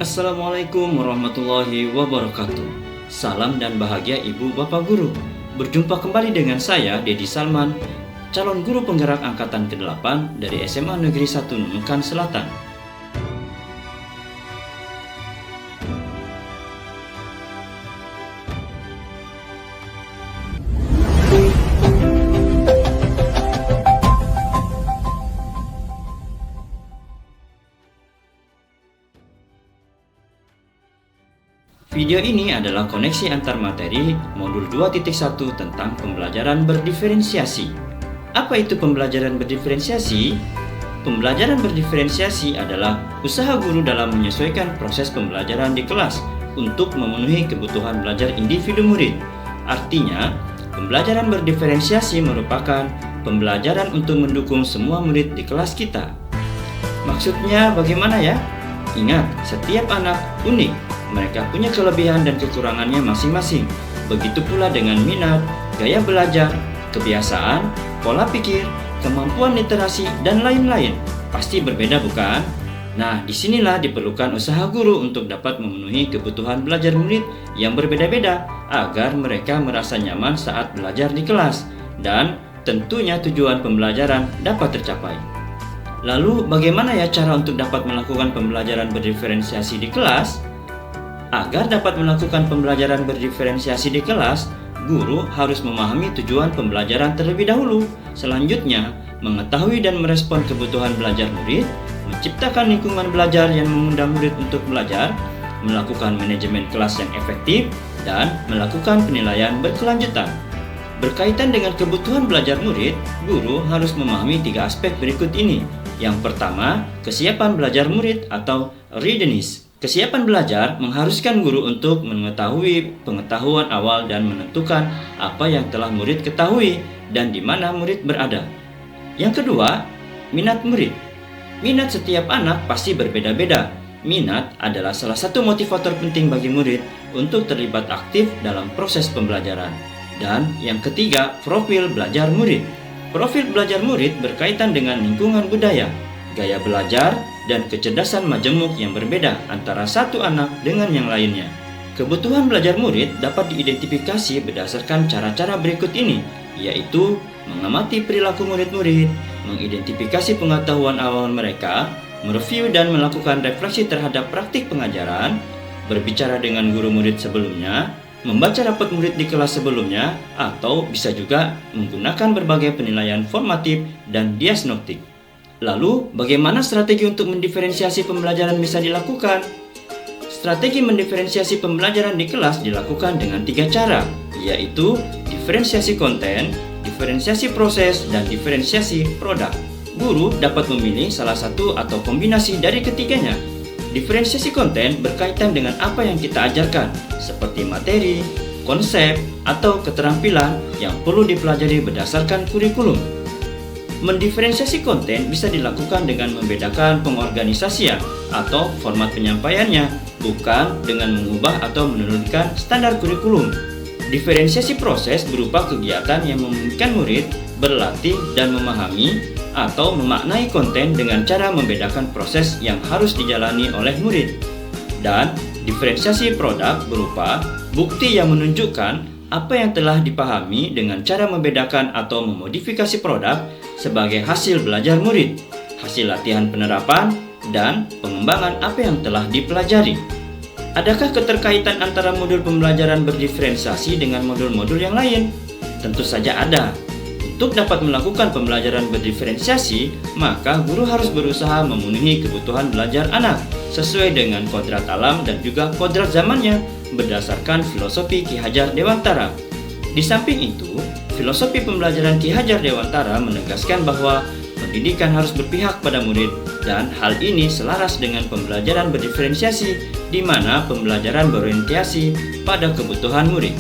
Assalamualaikum warahmatullahi wabarakatuh. Salam dan bahagia Ibu Bapak Guru. Berjumpa kembali dengan saya, Dedi Salman, calon guru penggerak angkatan ke-8 dari SMA Negeri 1 Nunukan Selatan. Video ini adalah koneksi antar materi modul 2.1 tentang pembelajaran berdiferensiasi. Apa itu pembelajaran berdiferensiasi? Pembelajaran berdiferensiasi adalah usaha guru dalam menyesuaikan proses pembelajaran di kelas untuk memenuhi kebutuhan belajar individu murid. Artinya, pembelajaran berdiferensiasi merupakan pembelajaran untuk mendukung semua murid di kelas kita. Maksudnya bagaimana ya? Ingat, setiap anak unik. Mereka punya kelebihan dan kekurangannya masing-masing. Begitu pula dengan minat, gaya belajar, kebiasaan, pola pikir, kemampuan literasi, dan lain-lain. Pasti berbeda bukan? Nah, disinilah diperlukan usaha guru untuk dapat memenuhi kebutuhan belajar murid yang berbeda-beda agar mereka merasa nyaman saat belajar di kelas. Dan tentunya tujuan pembelajaran dapat tercapai. Lalu bagaimana ya cara untuk dapat melakukan pembelajaran berdiferensiasi di kelas? Agar dapat melakukan pembelajaran berdiferensiasi di kelas, guru harus memahami tujuan pembelajaran terlebih dahulu. Selanjutnya, mengetahui dan merespon kebutuhan belajar murid, menciptakan lingkungan belajar yang mengundang murid untuk belajar, melakukan manajemen kelas yang efektif, dan melakukan penilaian berkelanjutan. Berkaitan dengan kebutuhan belajar murid, guru harus memahami 3 aspek berikut ini. Yang pertama, kesiapan belajar murid atau readiness. Kesiapan belajar mengharuskan guru untuk mengetahui pengetahuan awal dan menentukan apa yang telah murid ketahui dan di mana murid berada. Yang kedua, minat murid. Minat setiap anak pasti berbeda-beda. Minat adalah salah satu motivator penting bagi murid untuk terlibat aktif dalam proses pembelajaran. Dan yang ketiga, profil belajar murid. Profil belajar murid berkaitan dengan lingkungan budaya, gaya belajar, dan kecerdasan majemuk yang berbeda antara satu anak dengan yang lainnya. Kebutuhan belajar murid dapat diidentifikasi berdasarkan cara-cara berikut ini, yaitu mengamati perilaku murid-murid, mengidentifikasi pengetahuan awal mereka, mereview dan melakukan refleksi terhadap praktik pengajaran, berbicara dengan guru murid sebelumnya, membaca rapat murid di kelas sebelumnya, atau bisa juga menggunakan berbagai penilaian formatif dan diagnostik. Lalu, bagaimana strategi untuk mendiferensiasi pembelajaran bisa dilakukan? Strategi mendiferensiasi pembelajaran di kelas dilakukan dengan 3 cara, yaitu diferensiasi konten, diferensiasi proses, dan diferensiasi produk. Guru dapat memilih salah satu atau kombinasi dari ketiganya. Diferensiasi konten berkaitan dengan apa yang kita ajarkan, seperti materi, konsep, atau keterampilan yang perlu dipelajari berdasarkan kurikulum. Mendiferensiasi konten bisa dilakukan dengan membedakan pengorganisasian atau format penyampaiannya, bukan dengan mengubah atau menurunkan standar kurikulum. Diferensiasi proses berupa kegiatan yang memungkinkan murid berlatih dan memahami atau memaknai konten dengan cara membedakan proses yang harus dijalani oleh murid. Dan diferensiasi produk berupa bukti yang menunjukkan apa yang telah dipahami dengan cara membedakan atau memodifikasi produk sebagai hasil belajar murid, hasil latihan penerapan, dan pengembangan apa yang telah dipelajari. Adakah keterkaitan antara modul pembelajaran berdiferensiasi dengan modul-modul yang lain? Tentu saja ada. Untuk dapat melakukan pembelajaran berdiferensiasi, maka guru harus berusaha memenuhi kebutuhan belajar anak sesuai dengan kodrat alam dan juga kodrat zamannya berdasarkan filosofi Ki Hajar Dewantara. Di samping itu, filosofi pembelajaran Ki Hajar Dewantara menegaskan bahwa pendidikan harus berpihak pada murid dan hal ini selaras dengan pembelajaran berdiferensiasi di mana pembelajaran berorientasi pada kebutuhan murid.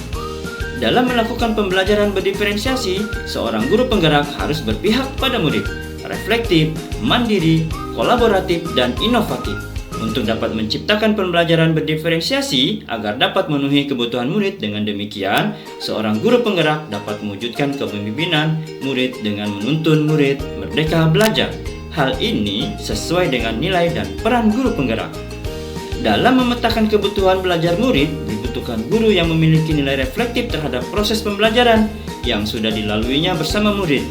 Dalam melakukan pembelajaran berdiferensiasi, seorang guru penggerak harus berpihak pada murid, reflektif, mandiri, kolaboratif, dan inovatif. Untuk dapat menciptakan pembelajaran berdiferensiasi agar dapat memenuhi kebutuhan murid, dengan demikian, seorang guru penggerak dapat mewujudkan kepemimpinan murid dengan menuntun murid merdeka belajar. Hal ini sesuai dengan nilai dan peran guru penggerak. Dalam memetakan kebutuhan belajar murid, dibutuhkan guru yang memiliki nilai reflektif terhadap proses pembelajaran yang sudah dilaluinya bersama murid.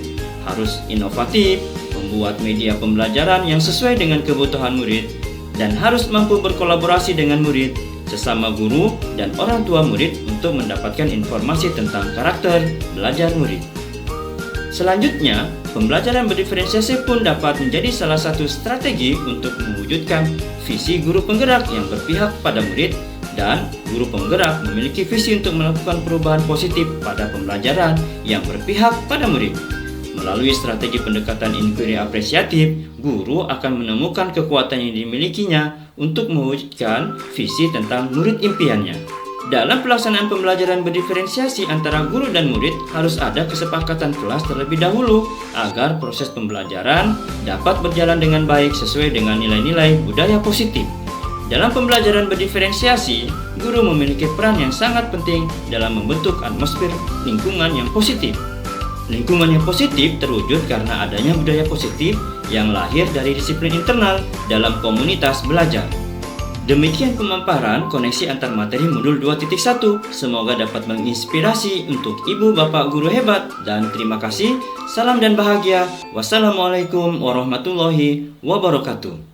Harus inovatif, membuat media pembelajaran yang sesuai dengan kebutuhan murid, dan harus mampu berkolaborasi dengan murid, sesama guru, dan orang tua murid untuk mendapatkan informasi tentang karakter belajar murid. Selanjutnya, pembelajaran berdiferensiasi pun dapat menjadi salah satu strategi untuk mewujudkan visi guru penggerak yang berpihak pada murid, dan guru penggerak memiliki visi untuk melakukan perubahan positif pada pembelajaran yang berpihak pada murid. Melalui strategi pendekatan inquiry apresiatif, guru akan menemukan kekuatan yang dimilikinya untuk mewujudkan visi tentang murid impiannya. Dalam pelaksanaan pembelajaran berdiferensiasi antara guru dan murid, harus ada kesepakatan kelas terlebih dahulu agar proses pembelajaran dapat berjalan dengan baik sesuai dengan nilai-nilai budaya positif. Dalam pembelajaran berdiferensiasi, guru memiliki peran yang sangat penting dalam membentuk atmosfer lingkungan yang positif. Lingkungan yang positif terwujud karena adanya budaya positif yang lahir dari disiplin internal dalam komunitas belajar. Demikian pemaparan koneksi antar materi modul 2.1. Semoga dapat menginspirasi untuk ibu bapak guru hebat, dan terima kasih. Salam dan bahagia. Wassalamualaikum warahmatullahi wabarakatuh.